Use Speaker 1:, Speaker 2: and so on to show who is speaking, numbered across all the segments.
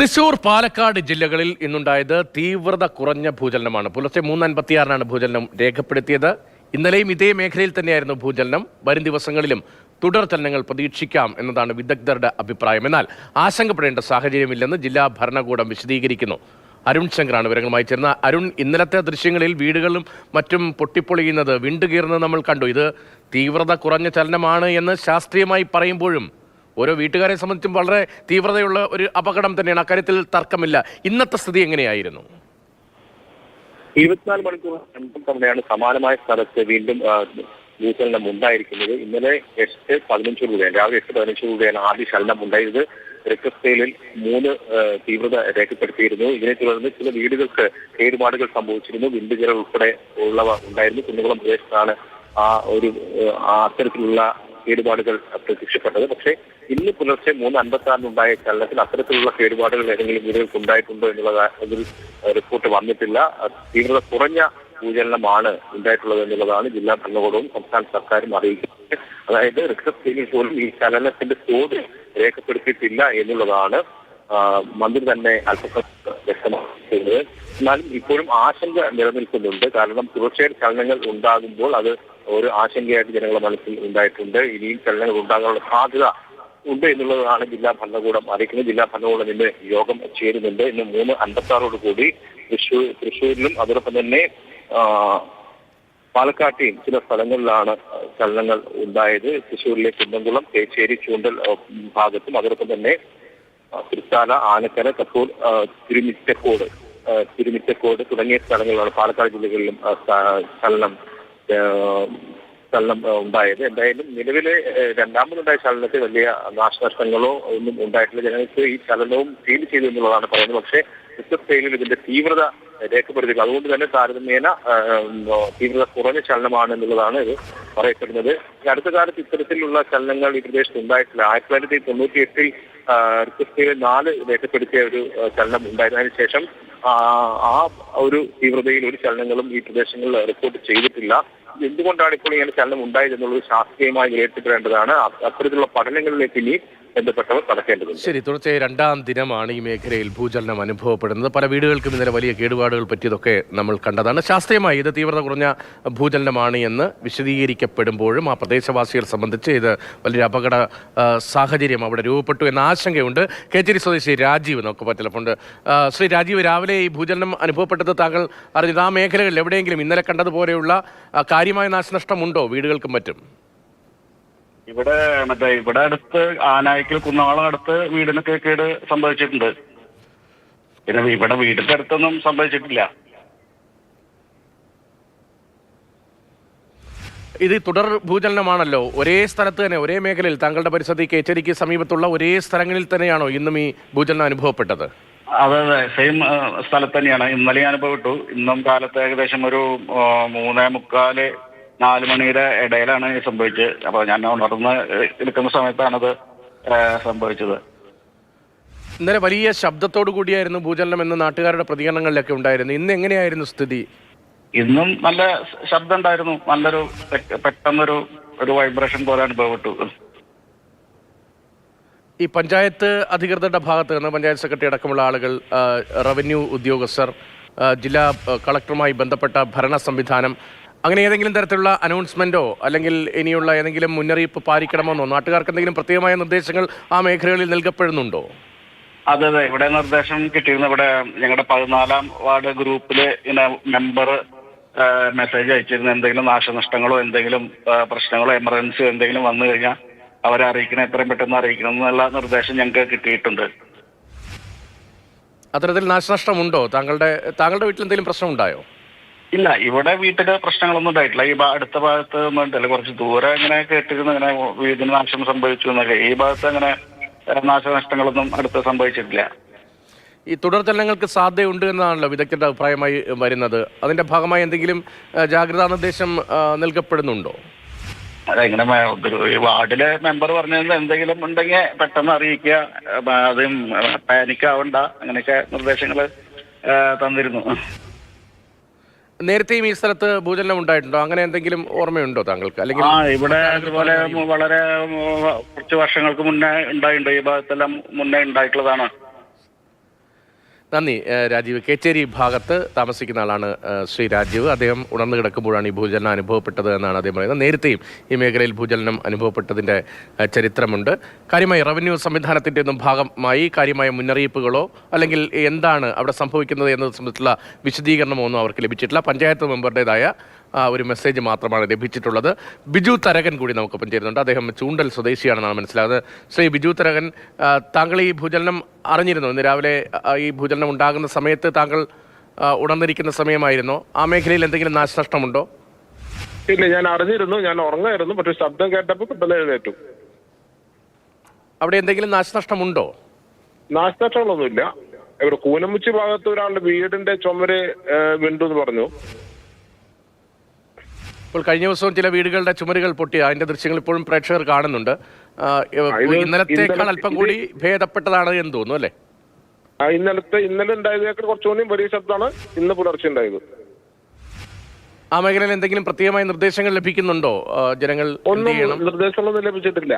Speaker 1: തൃശൂർ, പാലക്കാട് ജില്ലകളിൽ ഇന്നുണ്ടായത് തീവ്രത കുറഞ്ഞ ഭൂചലനമാണ്. പുലർച്ചെ 3:56 ഭൂചലനം രേഖപ്പെടുത്തിയത്. ഇന്നലെയും ഇതേ മേഖലയിൽ തന്നെയായിരുന്നു ഭൂചലനം. വരും ദിവസങ്ങളിലും തുടർ ചലനങ്ങൾ പ്രതീക്ഷിക്കാം എന്നതാണ് വിദഗ്ധരുടെ അഭിപ്രായം. എന്നാൽ ആശങ്കപ്പെടേണ്ട സാഹചര്യമില്ലെന്ന് ജില്ലാ ഭരണകൂടം വിശദീകരിക്കുന്നു. അരുൺ ശങ്കറാണ് വിവരങ്ങളുമായി ചേർന്ന. അരുൺ, ഇന്നലത്തെ ദൃശ്യങ്ങളിൽ വീടുകളും മറ്റും പൊട്ടിപ്പൊളിയുന്നത്, വിണ്ടുകീറുന്നത് നമ്മൾ കണ്ടു. ഇത് തീവ്രത കുറഞ്ഞ ചലനമാണ് എന്ന് ശാസ്ത്രീയമായി പറയുമ്പോഴും ഓരോ വീട്ടുകാരെ സംബന്ധിച്ചും വളരെ തീവ്രതയുള്ള ഒരു അപകടം തന്നെയാണ്. അക്കാര്യത്തിൽ തർക്കമില്ല. ഇന്നത്തെ സ്ഥിതി എങ്ങനെയായിരുന്നു?
Speaker 2: 24 മണിക്കൂർ തവണയാണ് സമാനമായ സ്ഥലത്ത് വീണ്ടും ഭൂചലനം ഉണ്ടായിരിക്കുന്നത്. ഇന്നലെ 8:15 രാവിലെ 8:15 ആദ്യ ചലനം ഉണ്ടായത്. റിക്ടർ സ്കെയിലിൽ 3 തീവ്രത രേഖപ്പെടുത്തിയിരുന്നു. ഇതിനെ തുടർന്ന് ചില വീടുകൾക്ക് കേടുപാടുകൾ സംഭവിച്ചിരുന്നു. വിണ്ടുകീറൽ ഉൾപ്പെടെ ഉള്ളവ ഉണ്ടായിരുന്നു. കുന്നുകുളം പ്രദേശത്താണ് അത്തരത്തിലുള്ള കേടുപാടുകൾ പ്രത്യക്ഷപ്പെട്ടത്. പക്ഷേ ഇന്ന് പുലർച്ചെ 3:56 ഉണ്ടായ ചലനത്തിൽ അത്തരത്തിലുള്ള കേടുപാടുകൾ ഏതെങ്കിലും വീടുകൾക്ക് ഉണ്ടായിട്ടുണ്ടോ എന്നുള്ള റിപ്പോർട്ട് വന്നിട്ടില്ല. തീവ്രത കുറഞ്ഞ ഭൂചലനമാണ് ഉണ്ടായിട്ടുള്ളത് എന്നുള്ളതാണ് ജില്ലാ ഭരണകൂടവും സംസ്ഥാന സർക്കാരും അറിയിക്കുന്നത്. അതായത് റിക്ടർ സ്കെയിലിൽ പോലും ഈ ചലനത്തിന്റെ തോത് രേഖപ്പെടുത്തിയിട്ടില്ല എന്നുള്ളതാണ് മന്ത്രി തന്നെ അല്പസമയം വ്യക്തമാക്കുന്നത്. എന്നാലും ഇപ്പോഴും ആശങ്ക നിലനിൽക്കുന്നുണ്ട്. കാരണം തുടർച്ചയായ ചലനങ്ങൾ ഉണ്ടാകുമ്പോൾ അത് ഒരു ആശങ്കയായിട്ട് ജനങ്ങളുടെ മനസ്സിൽ ഉണ്ടായിട്ടുണ്ട്. ഇനിയും ചലനങ്ങൾ ഉണ്ടാകാനുള്ള സാധ്യത ഉണ്ട് എന്നുള്ളതാണ് ജില്ലാ ഭരണകൂടം അറിയിക്കുന്നത്. ജില്ലാ ഭരണകൂടം ഇന്ന് യോഗം ചേരുന്നുണ്ട്. ഇന്ന് 3:56 കൂടി തൃശ്ശൂരിലും അതോടൊപ്പം തന്നെ പാലക്കാട്ടെയും ചില സ്ഥലങ്ങളിലാണ് ചലനങ്ങൾ ഉണ്ടായത്. തൃശ്ശൂരിലെ കുന്നംകുളം, തേച്ചേരി, ചൂണ്ടൽ ഭാഗത്തും അതോടൊപ്പം തന്നെ തൃത്താല, ആനക്കര, കപ്പൂർ, തിരുമിറ്റക്കോട് തുടങ്ങിയ സ്ഥലങ്ങളിലാണ് പാലക്കാട് ജില്ലകളിലും ചലനം ഉണ്ടായത്. എന്തായാലും നിലവിലെ രണ്ടാമതുണ്ടായ ചലനത്തിൽ വലിയ നാശനഷ്ടങ്ങളോ ഒന്നും ഉണ്ടായിട്ടില്ല. ജനങ്ങൾക്ക് ഈ ചലനവും ഫീൽ ചെയ്തു എന്നുള്ളതാണ് പറയുന്നത്. പക്ഷേ റിക്ടർ സ്കെയിലിൽ ഇതിന്റെ തീവ്രത രേഖപ്പെടുത്തുക, അതുകൊണ്ട് തന്നെ താരതമ്യേന തീവ്രത കുറഞ്ഞ ചലനമാണ് എന്നുള്ളതാണ് ഇത് പറയപ്പെടുന്നത്. അടുത്ത കാലത്ത് ഇത്തരത്തിലുള്ള ചലനങ്ങൾ ഈ പ്രദേശത്ത് ഉണ്ടായിട്ടില്ല. 1998 റിക്ടർ സ്കെയിലിൽ 4 രേഖപ്പെടുത്തിയ ഒരു ചലനം ഉണ്ടായിരുന്നതിന് ശേഷം ആ ഒരു തീവ്രതയിൽ ഒരു ചലനങ്ങളും ഈ പ്രദേശങ്ങളിൽ റിപ്പോർട്ട് ചെയ്തിട്ടില്ല. എന്തുകൊണ്ടാണ് ഇപ്പോൾ ഇങ്ങനെ ചലനം ഉണ്ടായത് എന്നുള്ളത് ശാസ്ത്രീയമായി വിലയിരുത്തപ്പെടേണ്ടതാണ്. അത്തരത്തിലുള്ള പഠനങ്ങളിലേക്ക് ഇനി ബന്ധപ്പെട്ടവർ കടക്കേണ്ടതുണ്ട്.
Speaker 1: ശരി, തുടർച്ചയായി 2ാം ദിനമാണ് ഈ മേഖലയിൽ ഭൂചലനം അനുഭവപ്പെടുന്നത്. പല വീടുകൾക്കും ഇന്നലെ വലിയ കേടുപാടുകൾ പറ്റിയതൊക്കെ നമ്മൾ കണ്ടതാണ്. ശാസ്ത്രീയമായി ഇത് തീവ്രത കുറഞ്ഞ ഭൂചലനമാണ് എന്ന് വിശദീകരിക്കപ്പെടുമ്പോഴും ആ പ്രദേശവാസികളെ സംബന്ധിച്ച് ഇത് വലിയൊരു അപകട സാഹചര്യം അവിടെ രൂപപ്പെട്ടു എന്ന ആശങ്കയുണ്ട്. കേച്ചേരി സ്വദേശി രാജീവ് നമുക്ക് ടെലിഫോണ്ട്. ശ്രീ രാജീവ്, രാവിലെ ഈ ഭൂചലനം അനുഭവപ്പെട്ടത് താങ്കൾ അറിഞ്ഞത് ആ മേഖലകളിൽ എവിടെയെങ്കിലും ഇന്നലെ കണ്ടതുപോലെയുള്ള കാര്യമായ നാശനഷ്ടമുണ്ടോ വീടുകൾക്കും മറ്റും?
Speaker 3: ഇവിടെ അടുത്ത് ആനായിക്കൽ കുന്നോളം അടുത്ത് വീടിനൊക്കെ കേട് സംഭവിച്ചിട്ടുണ്ട്. പിന്നെ ഇവിടെ വീടിന്റെ അടുത്തൊന്നും സംഭവിച്ചിട്ടില്ല.
Speaker 1: ഇത് തുടർ ഭൂചലനമാണല്ലോ. ഒരേ സ്ഥലത്ത് തന്നെ, ഒരേ മേഖലയിൽ, താങ്കളുടെ പരിസരത്ത് കേച്ചേരിക്ക് സമീപത്തുള്ള ഒരേ സ്ഥലങ്ങളിൽ തന്നെയാണോ ഇന്നും ഈ ഭൂചലനം അനുഭവപ്പെട്ടത്?
Speaker 3: അതെ, സെയിം സ്ഥലത്ത് തന്നെയാണ് ഇന്നലെ അനുഭവപ്പെട്ടു. ഇന്നും കാലത്ത് ഏകദേശം ഒരു 3:45, 4 മണിയുടെ ഇടയിലാണ് സംഭവിച്ചത്. അപ്പോൾ ഞാൻ ഉണർന്ന് എടുക്കുന്ന സമയത്താണത് സംഭവിച്ചത്.
Speaker 1: ഇന്നലെ വലിയ ശബ്ദത്തോടു കൂടിയായിരുന്നു ഭൂചലനം എന്ന് നാട്ടുകാരുടെ പ്രതികരണങ്ങളിലൊക്കെ ഉണ്ടായിരുന്നു. ഇന്ന് എങ്ങനെയായിരുന്നു സ്ഥിതി?
Speaker 3: ഇന്നും നല്ല ശബ്ദം ഉണ്ടായിരുന്നു. നല്ലൊരു പെട്ടെന്നൊരു വൈബ്രേഷൻ പോലെ അനുഭവപ്പെട്ടു.
Speaker 1: ഈ പഞ്ചായത്ത് അധികൃതരുടെ ഭാഗത്ത് നിന്ന് പഞ്ചായത്ത് സെക്രട്ടറി അടക്കമുള്ള ആളുകൾ, റവന്യൂ ഉദ്യോഗസ്ഥർ, ജില്ലാ കളക്ടറുമായി ബന്ധപ്പെട്ട ഭരണ സംവിധാനം, അങ്ങനെ ഏതെങ്കിലും തരത്തിലുള്ള അനൗൺസ്മെന്റോ അല്ലെങ്കിൽ ഇനിയുള്ള ഏതെങ്കിലും മുന്നറിയിപ്പ് പാലിക്കണമെന്നോ നാട്ടുകാർക്ക് എന്തെങ്കിലും പ്രത്യേകമായ നിർദ്ദേശങ്ങൾ ആ മേഖലകളിൽ നൽകപ്പെടുന്നുണ്ടോ?
Speaker 3: അതെ, ഇവിടെ നിർദ്ദേശം കിട്ടിയിരുന്നു. ഇവിടെ ഞങ്ങളുടെ 14ാം വാർഡ് ഗ്രൂപ്പിൽ ഇങ്ങനെ മെമ്പർ മെസ്സേജ് അയച്ചിരുന്നു. എന്തെങ്കിലും നാശനഷ്ടങ്ങളോ എന്തെങ്കിലും പ്രശ്നങ്ങളോ എമർജൻസിയോ എന്തെങ്കിലും വന്നു കഴിഞ്ഞാൽ അവരെ അറിയിക്കണം, എത്രയും പെട്ടെന്ന് അറിയിക്കണം എന്നുള്ള നിർദ്ദേശം ഞങ്ങൾക്ക് കിട്ടിയിട്ടുണ്ട്.
Speaker 1: അത്തരത്തിൽ നാശനഷ്ടമുണ്ടോ? താങ്കളുടെ വീട്ടിൽ എന്തെങ്കിലും പ്രശ്നം ഉണ്ടായോ?
Speaker 3: ഇല്ല, ഇവിടെ വീട്ടില് പ്രശ്നങ്ങളൊന്നും ഉണ്ടായിട്ടില്ല. ഈ അടുത്ത ഭാഗത്ത് ഒന്നും ഉണ്ടല്ലോ, കുറച്ച് ദൂരെ ഇങ്ങനെ കേട്ടിരുന്നു ഇങ്ങനെ വീടിന് നാശം സംഭവിച്ചു എന്നൊക്കെ. ഈ ഭാഗത്ത് അങ്ങനെ നാശനഷ്ടങ്ങളൊന്നും അടുത്ത് സംഭവിച്ചിട്ടില്ല.
Speaker 1: ഈ തുടർ ചലനങ്ങൾക്ക് സാധ്യതയുണ്ട് എന്നാണല്ലോ വിദഗ്ധരുടെ അഭിപ്രായമായി വരുന്നത്. അതിന്റെ ഭാഗമായി എന്തെങ്കിലും ജാഗ്രതാ നിർദ്ദേശം നൽകപ്പെടുന്നുണ്ടോ?
Speaker 3: അതെങ്ങനെ വാർഡിലെ മെമ്പർ പറഞ്ഞത് എന്തെങ്കിലും ഉണ്ടെങ്കിൽ പെട്ടെന്ന് അറിയിക്കുക, അതും പാനിക്കാവണ്ട, അങ്ങനെയൊക്കെ നിർദ്ദേശങ്ങൾ തന്നിരുന്നു.
Speaker 1: നേരത്തെയും ഈ സ്ഥലത്ത് ഭൂചലനം ഉണ്ടായിട്ടുണ്ടോ? അങ്ങനെ എന്തെങ്കിലും ഓർമ്മയുണ്ടോ താങ്കൾക്ക്? അല്ലെങ്കിൽ
Speaker 3: ഇവിടെ അതുപോലെ വളരെ കുറച്ച് വർഷങ്ങൾക്ക് മുന്നേ ഉണ്ടായിട്ടുണ്ട്. ഈ ഭാഗത്തെല്ലാം മുന്നേ ഉണ്ടായിട്ടുള്ളതാണ്.
Speaker 1: നന്ദി രാജീവ്. കേച്ചേരി ഭാഗത്ത് താമസിക്കുന്ന ആളാണ് ശ്രീ രാജീവ്. അദ്ദേഹം ഉണർന്നു കിടക്കുമ്പോഴാണ് ഈ ഭൂചലനം അനുഭവപ്പെട്ടത് എന്നാണ് അദ്ദേഹം പറയുന്നത്. നേരത്തെയും ഈ മേഖലയിൽ ഭൂചലനം അനുഭവപ്പെട്ടതിൻ്റെ ചരിത്രമുണ്ട്. കാര്യമായി റവന്യൂ സംവിധാനത്തിൻ്റെ ഒന്നും ഭാഗമായി കാര്യമായ മുന്നറിയിപ്പുകളോ അല്ലെങ്കിൽ എന്താണ് അവിടെ സംഭവിക്കുന്നത് എന്നത് സംബന്ധിച്ചുള്ള വിശദീകരണമോ ഒന്നും അവർക്ക് ലഭിച്ചിട്ടില്ല. പഞ്ചായത്ത് മെമ്പറുടേതായ ഒരു മെസ്സേജ് മാത്രമാണ് ലഭിച്ചിട്ടുള്ളത്. ബിജു തരകൻ കൂടി നമുക്കൊപ്പം ചേരുന്നുണ്ട്. അദ്ദേഹം ചൂണ്ടൽ സ്വദേശിയാണെന്നാണ് മനസ്സിലാകുന്നത്. ശ്രീ ബിജു തരകൻ, താങ്കൾ ഈ ഭൂചലനം അറിഞ്ഞിരുന്നു? ഇന്ന് രാവിലെ ഈ ഭൂചലനം ഉണ്ടാകുന്ന സമയത്ത് താങ്കൾ ഉണർന്നിരിക്കുന്ന സമയമായിരുന്നു. ആ മേഖലയിൽ എന്തെങ്കിലും നാശനഷ്ടമുണ്ടോ?
Speaker 4: ഇല്ല, ഞാൻ അറിഞ്ഞിരുന്നു. ഞാൻ ഉറങ്ങായിരുന്നു. പക്ഷെ ശബ്ദം കേട്ടപ്പോൾ പെട്ടെന്ന് എഴുന്നേറ്റു.
Speaker 1: അവിടെ എന്തെങ്കിലും നാശനഷ്ടമുണ്ടോ?
Speaker 4: നാശനഷ്ടങ്ങളൊന്നുമില്ല. ഇവിടെ കൂനമുച്ചി ഭാഗത്ത് ഒരാളുടെ വീടിന്റെ ചുമര് വിണ്ടു എന്ന് പറഞ്ഞു.
Speaker 1: ഇപ്പോൾ കഴിഞ്ഞ ദിവസവും ചില വീടുകളുടെ ചുമരുകൾ പൊട്ടി, അതിന്റെ ദൃശ്യങ്ങൾ ഇപ്പോഴും പ്രേക്ഷകർ കാണുന്നുണ്ട്. ഇന്നലത്തേക്കാൾ അല്പം കൂടി ഭേദപ്പെട്ടതാണ് എന്ന് തോന്നുന്നു, അല്ലേ?
Speaker 4: ഇന്നലെ ഉണ്ടായതിനേക്കാൾ കുറച്ചുകൂടി വലിയ ശബ്ദമാണ് ഇന്ന് പുലർച്ചെ ഉണ്ടായത്.
Speaker 1: ആ മേഖലയിൽ എന്തെങ്കിലും പ്രത്യേകമായ നിർദ്ദേശങ്ങൾ ലഭിക്കുന്നുണ്ടോ? ജനങ്ങൾ
Speaker 4: ഒന്നും നിർദ്ദേശങ്ങളൊന്നും ലഭിച്ചിട്ടില്ല.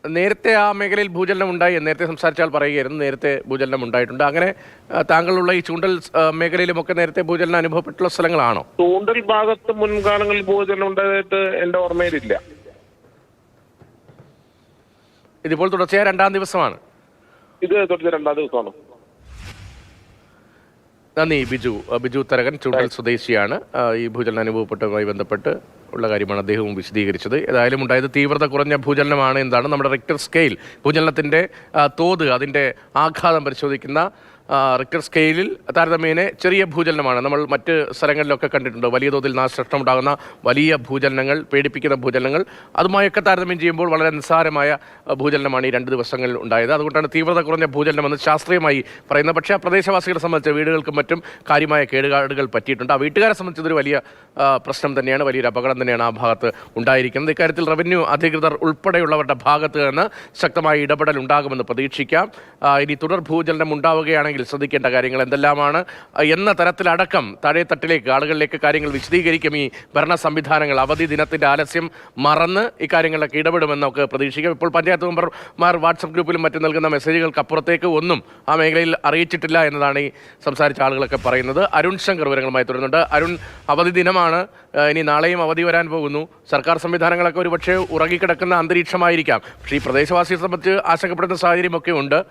Speaker 1: നേരത്തെ ആ മേഖലയിൽ ഭൂചലനം ഉണ്ടായി, നേരത്തെ സംസാരിച്ചാൽ പറയുകയായിരുന്നു നേരത്തെ ഭൂചലനം ഉണ്ടായിട്ടുണ്ട്. അങ്ങനെ താങ്കളുള്ള ഈ ചൂണ്ടൽ മേഖലയിലുമൊക്കെ നേരത്തെ ഭൂചലനം അനുഭവപ്പെട്ടുള്ള സ്ഥലങ്ങളാണോ?
Speaker 4: ചൂണ്ടൽ ഭാഗത്ത് മുൻകാലങ്ങളിൽ ഭൂചലനം ഉണ്ടായിട്ട് എന്റെ ഓർമ്മയിലില്ല.
Speaker 1: ഇതിപ്പോൾ തുടർച്ചയായ രണ്ടാം ദിവസമാണ്.
Speaker 4: ഇത് തുടർച്ച രണ്ടാം ദിവസമാണ്.
Speaker 1: നന്ദി ബിജു തരകൻ, ചൂണ്ടൽ സ്വദേശിയാണ്. ഈ ഭൂചലനം അനുഭവപ്പെട്ടതുമായി ബന്ധപ്പെട്ട് ഉള്ള കാര്യമാണ് അദ്ദേഹവും വിശദീകരിച്ചത്. ഏതായാലും ഉണ്ടായത് തീവ്രത കുറഞ്ഞ ഭൂചലനമാണ് എന്നതാണ്. നമ്മുടെ റിക്ടർ സ്കെയിൽ ഭൂചലനത്തിൻ്റെ തോത്, അതിൻ്റെ ആഘാതം പരിശോധിക്കുന്ന റിക്ടർ സ്കെയിലിൽ താരതമ്യേന ചെറിയ ഭൂചലനമാണ്. നമ്മൾ മറ്റ് സ്ഥലങ്ങളിലൊക്കെ കണ്ടിട്ടുണ്ട് വലിയ തോതിൽ നാശനഷ്ടമുണ്ടാകുന്ന വലിയ ഭൂചലനങ്ങൾ, പേടിപ്പിക്കുന്ന ഭൂചലനങ്ങൾ. അതുമായൊക്കെ താരതമ്യം ചെയ്യുമ്പോൾ വളരെ നിസ്സാരമായ ഭൂചലനമാണ് ഈ 2 ദിവസങ്ങളിൽ ഉണ്ടായത്. അതുകൊണ്ടാണ് തീവ്രത കുറഞ്ഞ ഭൂചലനമെന്ന് ശാസ്ത്രീയമായി പറയുന്നത്. പക്ഷേ ആ പ്രദേശവാസികളെ സംബന്ധിച്ച് വീടുകൾക്കും മറ്റും കാര്യമായ കേടുപാടുകൾ പറ്റിയിട്ടുണ്ട്. ആ വീട്ടുകാരെ സംബന്ധിച്ചതൊരു വലിയ പ്രശ്നം തന്നെയാണ്, വലിയൊരു അപകടം തന്നെയാണ് ആ ഭാഗത്ത് ഉണ്ടായിരിക്കുന്നത്. ഇക്കാര്യത്തിൽ റവന്യൂ അധികൃതർ ഉൾപ്പെടെയുള്ളവരുടെ ഭാഗത്ത് നിന്ന് ശക്തമായ ഇടപെടൽ ഉണ്ടാകുമെന്ന് പ്രതീക്ഷിക്കാം. ഇനി തുടർ ഭൂചലനം ഉണ്ടാവുകയാണെങ്കിൽ ശ്രദ്ധിക്കേണ്ട കാര്യങ്ങൾ എന്തെല്ലാമാണ് എന്ന തരത്തിലടക്കം താഴെത്തട്ടിലേക്ക് ആളുകളിലേക്ക് കാര്യങ്ങൾ വിശദീകരിക്കും ഈ ഭരണ സംവിധാനങ്ങൾ. അവധി ദിനത്തിന്റെ ആലസ്യം മറന്ന് ഇക്കാര്യങ്ങളിലൊക്കെ ഇടപെടുമെന്ന് നമുക്ക് പ്രതീക്ഷിക്കാം. ഇപ്പോൾ പഞ്ചായത്ത് മെമ്പർമാർ വാട്സപ്പ് ഗ്രൂപ്പിലും മറ്റും നൽകുന്ന മെസ്സേജുകൾക്കപ്പുറത്തേക്ക് ഒന്നും ആ മേഖലയിൽ അറിയിച്ചിട്ടില്ല എന്നതാണ് ഈ സംസാരിച്ച ആളുകളൊക്കെ പറയുന്നത്. അരുൺ ശങ്കർ വിവരങ്ങളുമായി തുടരുന്നുണ്ട്. അരുൺ, അവധി ദിനമാണ്, ഇനി നാളെയും അവധി വരാൻ പോകുന്നു. സർക്കാർ സംവിധാനങ്ങളൊക്കെ ഒരു പക്ഷേ ഉറങ്ങിക്കിടക്കുന്ന അന്തരീക്ഷമായിരിക്കാം. പക്ഷേ ഈ പ്രദേശവാസിയെ സംബന്ധിച്ച് ആശങ്കപ്പെടുന്ന സാഹചര്യമൊക്കെ ഉണ്ട്.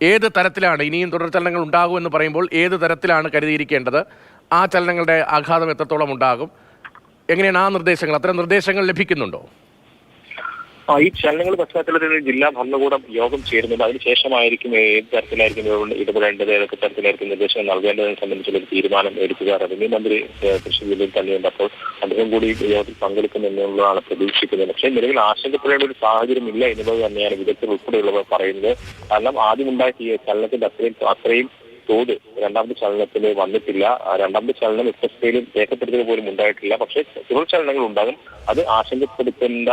Speaker 1: ഏത് തരത്തിലാണ് ഇനിയും തുടർ ചലനങ്ങൾ ഉണ്ടാകുമെന്ന് പറയുമ്പോൾ ഏത് തരത്തിലാണ് കരുതിയിരിക്കേണ്ടത്? ആ ചലനങ്ങളുടെ ആഘാതം എത്രത്തോളം ഉണ്ടാകും? എങ്ങനെയാണ് ആ നിർദ്ദേശങ്ങൾ, അത്തരം നിർദ്ദേശങ്ങൾ ലഭിക്കുന്നുണ്ടോ?
Speaker 2: ഈ ചലനങ്ങൾ പശ്ചാത്തലത്തിൽ ജില്ലാ ഭരണകൂടം യോഗം ചേരുന്നുണ്ട്. അതിനുശേഷമായിരിക്കും ഏത് തരത്തിലായിരിക്കും ഇടപെടേണ്ടത്, ഏതൊക്കെ തരത്തിലായിരിക്കും നിർദ്ദേശങ്ങൾ നൽകേണ്ടതിനെ സംബന്ധിച്ചുള്ള ഒരു തീരുമാനം എടുക്കുക. റവന്യൂ മന്ത്രി തൃശ്ശൂർ ജില്ലയിൽ തന്നെയുണ്ട്. അപ്പോൾ അദ്ദേഹം കൂടി യോഗത്തിൽ പങ്കെടുക്കുമെന്നുള്ളതാണ് പ്രതീക്ഷിക്കുന്നത്. പക്ഷേ നിലവിൽ ആശങ്കപ്പെടേണ്ട ഒരു സാഹചര്യം ഇല്ല എന്നുള്ളത് തന്നെയാണ് വിദഗ്ധർ ഉൾപ്പെടെയുള്ളവർ പറയുന്നത്. കാരണം ആദ്യമുണ്ടായ ഈ ചലനത്തിന്റെ അത്രയും തോത് രണ്ടാമത്തെ ചലനത്തിന് വന്നിട്ടില്ല. രണ്ടാമത്തെ ചലനം എക്സ്പ്രസ്വേയിലും രേഖപ്പെടുത്തുക പോലും ഉണ്ടായിട്ടില്ല. പക്ഷേ തുടർ ചലനങ്ങൾ ഉണ്ടാകും. അത് ആശങ്കപ്പെടേണ്ട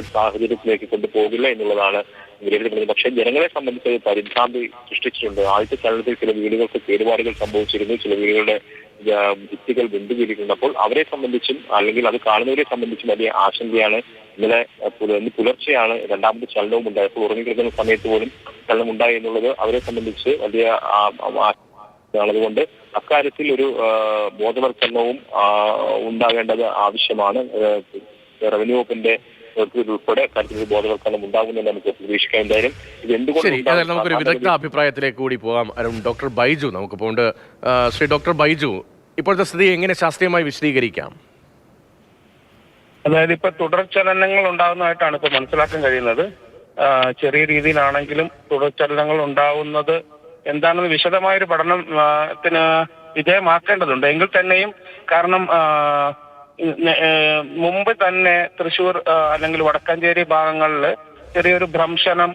Speaker 2: ഒരു സാഹചര്യത്തിലേക്ക് കൊണ്ടുപോകില്ല എന്നുള്ളതാണ് വിലയിരുത്തുന്നത്. പക്ഷേ ജനങ്ങളെ സംബന്ധിച്ച് പരിഭ്രാന്തി സൃഷ്ടിച്ചിട്ടുണ്ട്. ആദ്യത്തെ ചലനത്തിൽ ചില വീടുകൾക്ക് കേടുപാടുകൾ സംഭവിച്ചിരുന്നു, ചില വീടുകളുടെ ഭിത്തികൾ ബന്ധുവീരിട്ടുണ്ട്. അപ്പോൾ അവരെ സംബന്ധിച്ചും അല്ലെങ്കിൽ അത് കാണുന്നവരെ സംബന്ധിച്ചും വലിയ ആശങ്കയാണ്. ഇന്ന് പുലർച്ചെയാണ് രണ്ടാമത്തെ ചലനവും ഉണ്ടായത്. അപ്പോൾ ഉറങ്ങിക്കിടക്കുന്ന സമയത്ത് പോലും ചലനം ഉണ്ടായി എന്നുള്ളത് അവരെ സംബന്ധിച്ച് വലിയ അതുകൊണ്ട് അക്കാര്യത്തിൽ ഒരു ബോധവൽക്കരണവും ഉണ്ടാകേണ്ടത് ആവശ്യമാണ്. റവന്യൂ വകുപ്പിന്റെ ഉൾപ്പെടെ കാര്യത്തിൽ ബോധവൽക്കരണം ഉണ്ടാകുമെന്ന് നമുക്ക് പ്രതീക്ഷിക്കാം. എന്തായാലും ഇത് എന്തുകൊണ്ട്
Speaker 1: നമുക്കൊരു വിദഗ്ധ അഭിപ്രായത്തിലേക്ക് കൂടി പോകാം. ഡോക്ടർ ബൈജു നമുക്ക് പോണ്ട്. ശ്രീ ഡോക്ടർ ബൈജു, ഇപ്പോഴത്തെ സ്ഥിതി എങ്ങനെ ശാസ്ത്രീയമായി വിശദീകരിക്കാം?
Speaker 5: അതായത് ഇപ്പൊ തുടർചലനങ്ങൾ ഉണ്ടാകുന്നതായിട്ടാണ് ഇപ്പൊ മനസ്സിലാക്കാൻ കഴിയുന്നത്. ചെറിയ രീതിയിലാണെങ്കിലും തുടർചലനങ്ങൾ ഉണ്ടാവുന്നത് എന്താണെന്ന് വിശദമായൊരു പഠനത്തിന് വിധേയമാക്കേണ്ടതുണ്ട്. എങ്കിൽ തന്നെയും കാരണം മുമ്പ് തന്നെ തൃശ്ശൂർ അല്ലെങ്കിൽ വടക്കാഞ്ചേരി ഭാഗങ്ങളിൽ ചെറിയൊരു ഭ്രംശനം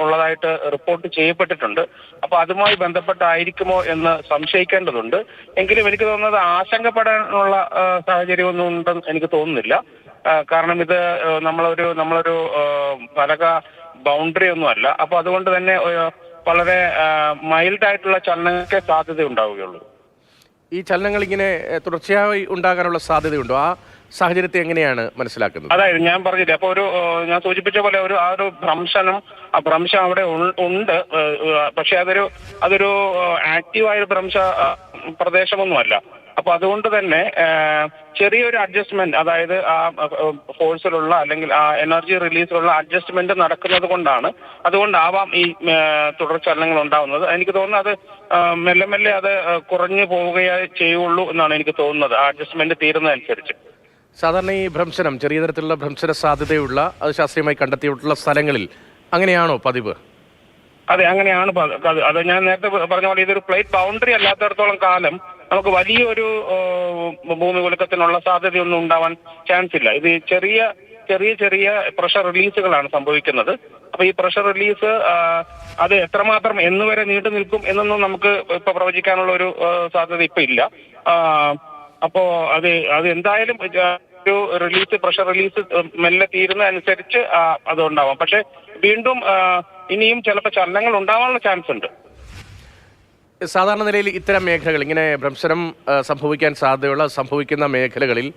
Speaker 5: ഉള്ളതായിട്ട് റിപ്പോർട്ട് ചെയ്യപ്പെട്ടിട്ടുണ്ട്. അപ്പൊ അതുമായി ബന്ധപ്പെട്ടായിരിക്കുമോ എന്ന് സംശയിക്കേണ്ടതുണ്ട്. എങ്കിലും എനിക്ക് തോന്നുന്നത് ആശങ്കപ്പെടാനുള്ള സാഹചര്യമൊന്നും ഉണ്ടെന്ന് എനിക്ക് തോന്നുന്നില്ല. കാരണം ഇത് നമ്മളൊരു പലക ബൗണ്ടറി ഒന്നും അല്ല. അപ്പൊ അതുകൊണ്ട് തന്നെ വളരെ മൈൽഡായിട്ടുള്ള ചലനങ്ങൾക്ക് സാധ്യത ഉണ്ടാവുകയുള്ളൂ.
Speaker 1: ഈ ചലനങ്ങൾ ഇങ്ങനെ തുടർച്ചയായി ഉണ്ടാകാനുള്ള സാധ്യതയുണ്ടോ? ആ സാഹചര്യത്തെ എങ്ങനെയാണ് മനസ്സിലാക്കുന്നത്?
Speaker 5: അതായത് ഞാൻ പറഞ്ഞില്ലേ, അപ്പൊ ഞാൻ സൂചിപ്പിച്ച പോലെ ആ ഒരു ഭ്രംശം അവിടെ ഉണ്ട്. പക്ഷെ അതൊരു ആക്റ്റീവായ ഭ്രംശ പ്രദേശമൊന്നുമല്ല. അപ്പൊ അതുകൊണ്ട് തന്നെ ചെറിയൊരു അഡ്ജസ്റ്റ്മെന്റ്, അതായത് ആ ഫോഴ്സിലുള്ള അല്ലെങ്കിൽ ആ എനർജി റിലീസിലുള്ള അഡ്ജസ്റ്റ്മെന്റ് നടക്കുന്നത് അതുകൊണ്ടാവാം ഈ തുടർചലനങ്ങൾ ഉണ്ടാവുന്നത്. എനിക്ക് തോന്നുന്നത് അത് മെല്ലെ മെല്ലെ അത് കുറഞ്ഞു പോവുകയേ ചെയ്യുള്ളൂ എന്നാണ് എനിക്ക് തോന്നുന്നത്, ആ അഡ്ജസ്റ്റ്മെന്റ് തീരുന്നതനുസരിച്ച്.
Speaker 1: സാധാരണ ഈ ഭ്രംശനം, ചെറിയ തരത്തിലുള്ള ഭ്രംശന സാധ്യതയുള്ള, അത് ശാസ്ത്രീയമായി കണ്ടെത്തിയിട്ടുള്ള സ്ഥലങ്ങളിൽ അങ്ങനെയാണോ പതിവ്?
Speaker 5: അതെ, അങ്ങനെയാണ്. അത് ഞാൻ നേരത്തെ പറഞ്ഞ പോലെ ഇതൊരു പ്ലേറ്റ് ബൗണ്ടറി അല്ലാത്തടത്തോളം കാലം നമുക്ക് വലിയൊരു ഭൂമി കുലുക്കത്തിനുള്ള സാധ്യതയൊന്നും ഉണ്ടാവാൻ ചാൻസ് ഇല്ല. ഇത് ചെറിയ പ്രഷർ റിലീസുകളാണ് സംഭവിക്കുന്നത്. അപ്പൊ ഈ പ്രഷർ റിലീസ് അത് എത്രമാത്രം എന്നുവരെ നീണ്ടു നിൽക്കും എന്നൊന്നും നമുക്ക് ഇപ്പൊ പ്രവചിക്കാനുള്ള ഒരു സാധ്യത ഇപ്പൊ ഇല്ല. അപ്പോ അത് എന്തായാലും ഒരു പ്രഷർ റിലീസ് മെല്ലെ തീരുന്നതനുസരിച്ച് അത് ഉണ്ടാവാം. പക്ഷെ വീണ്ടും ഇനിയും ചിലപ്പോൾ ചലനങ്ങൾ ഉണ്ടാവാനുള്ള ചാൻസ് ഉണ്ട്.
Speaker 1: സാധാരണ നിലയിൽ ഇത്തരം മേഖലകൾ, ഇങ്ങനെ ഭ്രംശനം സംഭവിക്കാൻ സാധ്യതയുള്ള സംഭവിക്കുന്ന മേഖലകളിൽ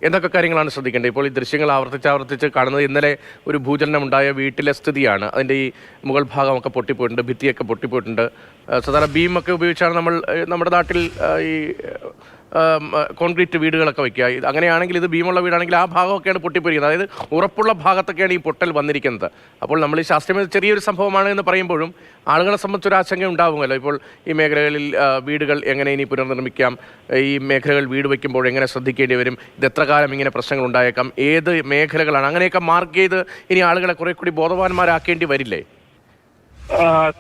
Speaker 1: എന്തൊക്കെ കാര്യങ്ങളാണ് ശ്രദ്ധിക്കേണ്ടത്? ഇപ്പോൾ ഈ ദൃശ്യങ്ങൾ ആവർത്തിച്ച് കാണുന്നത് ഇന്നലെ ഒരു ഭൂചലനം ഉണ്ടായ വീട്ടിലെ സ്ഥിതിയാണ്. അതിൻ്റെ ഈ മുകൾ ഭാഗമൊക്കെ പൊട്ടിപ്പോയിട്ടുണ്ട്, ഭിത്തിയൊക്കെ പൊട്ടിപ്പോയിട്ടുണ്ട്. സാധാരണ ബീമൊക്കെ ഉപയോഗിച്ചാണ് നമ്മുടെ നാട്ടിൽ ഈ കോൺക്രീറ്റ് വീടുകളൊക്കെ വയ്ക്കുക. അങ്ങനെയാണെങ്കിൽ ഇത് ബീമുള്ള വീടാണെങ്കിൽ ആ ഭാഗമൊക്കെയാണ് പൊട്ടിപ്പോയിരിക്കുന്നത്. അതായത് ഉറപ്പുള്ള ഭാഗത്തൊക്കെയാണ് ഈ പൊട്ടൽ വന്നിരിക്കുന്നത്. അപ്പോൾ നമ്മൾ ഈ ശാസ്ത്രീയ ചെറിയൊരു സംഭവമാണ് എന്ന് പറയുമ്പോഴും ആളുകളെ സംബന്ധിച്ചൊരു ആശങ്ക ഉണ്ടാകുമല്ലോ. ഇപ്പോൾ ഈ മേഖലകളിൽ വീടുകൾ എങ്ങനെ ഇനി പുനർനിർമ്മിക്കാം, ഈ മേഖലകൾ വീട് വയ്ക്കുമ്പോൾ എങ്ങനെ ശ്രദ്ധിക്കേണ്ടി വരും, ഇത് എത്ര കാലം ഇങ്ങനെ പ്രശ്നങ്ങൾ ഉണ്ടായേക്കാം, ഏത് മേഖലകളാണ്, അങ്ങനെയൊക്കെ മാർക്ക് ചെയ്ത് ഇനി ആളുകളെ കുറെ കൂടി ബോധവാന്മാരാക്കേണ്ടി വരില്ലേ?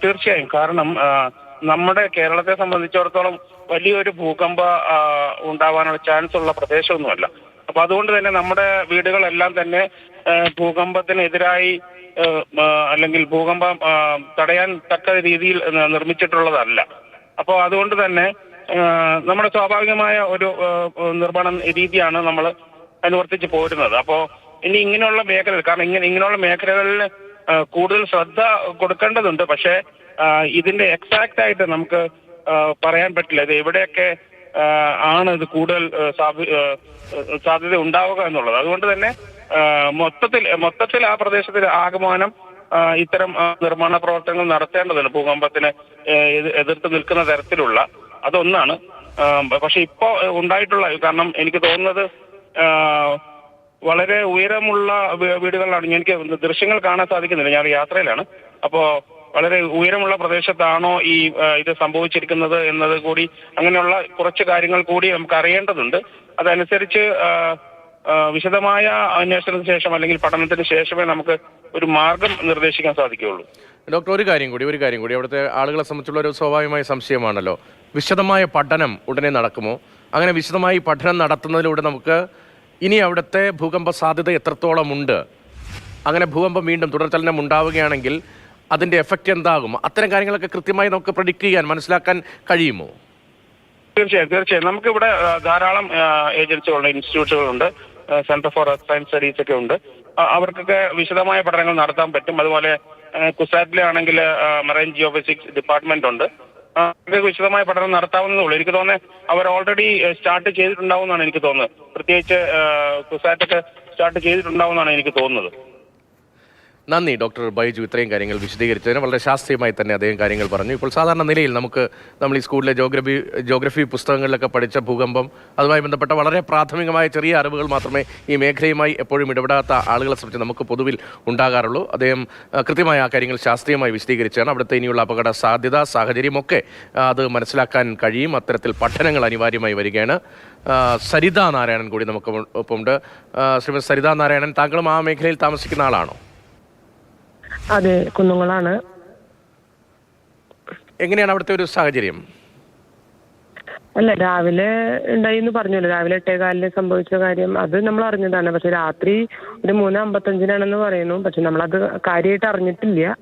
Speaker 5: തീർച്ചയായും. കാരണം നമ്മുടെ കേരളത്തെ സംബന്ധിച്ചിടത്തോളം വലിയൊരു ഭൂകമ്പ ഉണ്ടാവാനുള്ള ചാൻസ് ഉള്ള പ്രദേശമൊന്നുമല്ല. അപ്പൊ അതുകൊണ്ട് തന്നെ നമ്മുടെ വീടുകളെല്ലാം തന്നെ ഭൂകമ്പത്തിനെതിരായി അല്ലെങ്കിൽ ഭൂകമ്പം തടയാൻ തക്ക രീതിയിൽ നിർമ്മിച്ചിട്ടുള്ളതല്ല. അപ്പോൾ അതുകൊണ്ട് തന്നെ നമ്മുടെ സ്വാഭാവികമായ ഒരു നിർമ്മാണ രീതിയാണ് നമ്മൾ അനുവർത്തിച്ച് പോരുന്നത്. അപ്പോൾ ഇനി ഇങ്ങനെയുള്ള മേഖലകൾ, കാരണം ഇങ്ങനെയുള്ള മേഖലകളിൽ കൂടുതൽ ശ്രദ്ധ കൊടുക്കേണ്ടതുണ്ട്. പക്ഷേ ഇതിന്റെ എക്സാക്റ്റ് ആയിട്ട് നമുക്ക് പറയാൻ പറ്റില്ല ഇത് എവിടെയൊക്കെ ആണ് ഇത് കൂടുതൽ സാധ്യത ഉണ്ടാവുക എന്നുള്ളത്. അതുകൊണ്ട് തന്നെ മൊത്തത്തിൽ ആ പ്രദേശത്തിൽ ആകമാനം ഇത്തരം നിർമ്മാണ പ്രവർത്തനങ്ങൾ നടത്തേണ്ടതുണ്ട്, ഭൂകമ്പത്തിന് എതിർത്ത് നിൽക്കുന്ന തരത്തിലുള്ള. അതൊന്നാണ്. പക്ഷെ ഇപ്പോ ഉണ്ടായിട്ടുള്ള, കാരണം എനിക്ക് തോന്നുന്നത് വളരെ ഉയരമുള്ള വീടുകളിലാണ്. എനിക്ക് ദൃശ്യങ്ങൾ കാണാൻ സാധിക്കുന്നില്ല, ഞാൻ യാത്രയിലാണ്. അപ്പോ വളരെ ഉയരമുള്ള പ്രദേശത്താണോ ഇത് സംഭവിച്ചിരിക്കുന്നത് എന്നത് കൂടി, അങ്ങനെയുള്ള കുറച്ച് കാര്യങ്ങൾ കൂടി നമുക്ക് അറിയേണ്ടതുണ്ട്. അതനുസരിച്ച് വിശദമായ അന്വേഷണത്തിന് ശേഷം അല്ലെങ്കിൽ പഠനത്തിന് ശേഷമേ നമുക്ക് ഒരു മാർഗം നിർദ്ദേശിക്കാൻ സാധിക്കുകയുള്ളൂ.
Speaker 1: ഡോക്ടർ, ഒരു കാര്യം കൂടി അവിടുത്തെ ആളുകളെ സംബന്ധിച്ചുള്ള ഒരു സ്വാഭാവികമായ സംശയമാണല്ലോ, വിശദമായ പഠനം ഉടനെ നടക്കുമോ? അങ്ങനെ വിശദമായി പഠനം നടത്തുന്നതിലൂടെ നമുക്ക് ഇനി അവിടുത്തെ ഭൂകമ്പ സാധ്യത എത്രത്തോളം ഉണ്ട്, അങ്ങനെ ഭൂകമ്പം വീണ്ടും തുടർചലനം ഉണ്ടാവുകയാണെങ്കിൽ അതിന്റെ എഫക്റ്റ് എന്താകും, അത്തരം കാര്യങ്ങളൊക്കെ കൃത്യമായി നമുക്ക് പ്രഡിക്റ്റ് ചെയ്യാൻ, മനസ്സിലാക്കാൻ കഴിയുമോ?
Speaker 5: തീർച്ചയായും. നമുക്കിവിടെ ധാരാളം ഏജൻസികളുണ്ട്, ഇൻസ്റ്റിറ്റ്യൂട്ടുകളുണ്ട്, centre for earth science studies ഒക്കെ ഉണ്ട്. അവർക്കൊക്കെ വിശദമായ പഠനങ്ങൾ നടത്താൻ പറ്റും. അതുപോലെ കുസാറ്റിലെ ആണെങ്കിൽ മറൈൻ ജിയോഫിസിക്സ് ഡിപ്പാർട്ട്മെന്റ് ഉണ്ട്. വിശദമായ പഠനം നടത്താവുന്നതുള്ളൂ. എനിക്ക് തോന്നുന്നത് അവർ ഓൾറെഡി സ്റ്റാർട്ട് ചെയ്തിട്ടുണ്ടാവുമെന്നാണ് എനിക്ക് തോന്നുന്നത്. പ്രത്യേകിച്ച് കുസാറ്റൊക്കെ സ്റ്റാർട്ട് ചെയ്തിട്ടുണ്ടാവുമെന്നാണ് എനിക്ക് തോന്നുന്നത്.
Speaker 1: നന്ദി ഡോക്ടർ ബൈജു, ഇത്രയും കാര്യങ്ങൾ വിശദീകരിച്ചതിന്. വളരെ ശാസ്ത്രീയമായി തന്നെ അദ്ദേഹം കാര്യങ്ങൾ പറഞ്ഞു. ഇപ്പോൾ സാധാരണ നിലയിൽ നമ്മൾ ഈ സ്കൂളിലെ ജോഗ്രഫി പുസ്തകങ്ങളിലൊക്കെ പഠിച്ച ഭൂകമ്പം, അതുമായി ബന്ധപ്പെട്ട വളരെ പ്രാഥമികമായ ചെറിയ അറിവുകൾ മാത്രമേ ഈ മേഖലയുമായി എപ്പോഴും ഇടപെടാത്ത ആളുകളെ സംബന്ധിച്ച് നമുക്ക് പൊതുവിൽ ഉണ്ടാകാറുള്ളൂ. അദ്ദേഹം കൃത്യമായ ആ കാര്യങ്ങൾ ശാസ്ത്രീയമായി വിശദീകരിച്ചാണ്. അവിടുത്തെ ഇനിയുള്ള അപകട സാധ്യത, സാഹചര്യമൊക്കെ അത് മനസ്സിലാക്കാൻ കഴിയും. അത്തരത്തിൽ പഠനങ്ങൾ അനിവാര്യമായി വരികയാണ്. സരിതാ നാരായണൻ കൂടി നമുക്ക് ഒപ്പമുണ്ട്. ശ്രീമതി സരിതാ നാരായണൻ, താങ്കളും ആ മേഖലയിൽ താമസിക്കുന്ന ആളാണോ?
Speaker 6: അതെ, കുന്നുങ്ങളാണ്.
Speaker 1: എങ്ങനെയാണ് അവിടുത്തെ ഒരു സാഹചര്യം?
Speaker 6: അല്ല, രാവിലെ ഉണ്ടായിന്ന് പറഞ്ഞല്ലോ, രാവിലെ 8:15 സംഭവിച്ച കാര്യം അത് നമ്മൾ അറിഞ്ഞതാണ്. പക്ഷെ രാത്രി ഒരു 3:55 പറയുന്നു. പക്ഷെ നമ്മളത് കാര്യമായിട്ട് അറിഞ്ഞിട്ടില്ല.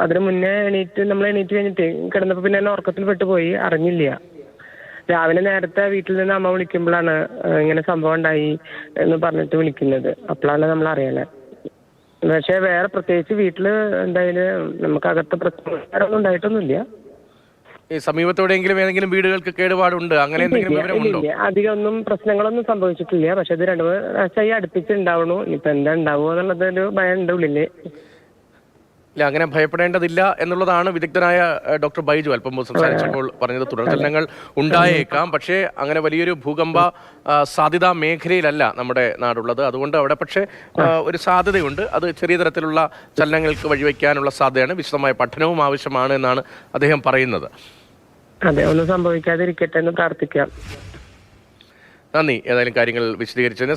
Speaker 6: അതിന് മുന്നേ നമ്മൾ എണീറ്റ് കഴിഞ്ഞിട്ട് കിടന്നപ്പോൾ പിന്നെ ഉറക്കത്തിൽ പെട്ടുപോയി, അറിഞ്ഞില്ല. രാവിലെ നേരത്തെ വീട്ടിൽ നിന്ന് അമ്മ വിളിക്കുമ്പോഴാണ് ഇങ്ങനെ സംഭവം ഉണ്ടായി എന്ന് പറഞ്ഞിട്ട് വിളിക്കുന്നത്. അപ്പോഴാണ് നമ്മൾ അറിയണേ. പക്ഷെ വേറെ പ്രത്യേകിച്ച് വീട്ടില് എന്തായാലും നമുക്ക് അകത്ത് പ്രശ്നങ്ങളൊന്നും ഉണ്ടായിട്ടൊന്നുമില്ല.
Speaker 1: ഈ സമീപത്തോടെയെങ്കിലും ഏതെങ്കിലും വീടുകൾക്ക് കേടുപാടുണ്ട്, അങ്ങനെ എന്തെങ്കിലും വിവരമുണ്ടോ?
Speaker 6: ഇല്ല, അധികം ഒന്നും പ്രശ്നങ്ങളൊന്നും സംഭവിച്ചിട്ടില്ല. പക്ഷെ ഇത് 2 പ്രാവശ്യമായി അടുപ്പിച്ചുണ്ടാവണു. ഇനിയിപ്പോ എന്താ ഉണ്ടാവുക എന്നുള്ളത് ഒരു ഭയം ഉണ്ട് ഉള്ളില്.
Speaker 1: ഇല്ല, അങ്ങനെ ഭയപ്പെടേണ്ടതില്ല എന്നുള്ളതാണ് വിദഗ്ധനായ ഡോക്ടർ ബൈജു അല്പം സംസാരിച്ചപ്പോൾ പറഞ്ഞത്. തുടർചലനങ്ങൾ ഉണ്ടായേക്കാം, പക്ഷേ അങ്ങനെ വലിയൊരു ഭൂകമ്പ സാധ്യതാ മേഖലയിലല്ല നമ്മുടെ നാടുള്ളത്. അതുകൊണ്ട് അവിടെ പക്ഷേ ഒരു സാധ്യതയുണ്ട്. അത് ചെറിയ തരത്തിലുള്ള ചലനങ്ങൾക്ക് വഴിവെക്കാനുള്ള സാധ്യതയാണ്. വിശദമായ പഠനവും ആവശ്യമാണ് എന്നാണ് അദ്ദേഹം പറയുന്നത്.
Speaker 6: അതെ, ഒന്നും സംഭവിക്കാതിരിക്കട്ടെ എന്ന് പ്രാർത്ഥിക്കാം.
Speaker 1: നന്ദി ഏതായാലും കാര്യങ്ങൾ വിശദീകരിച്ചതിന്.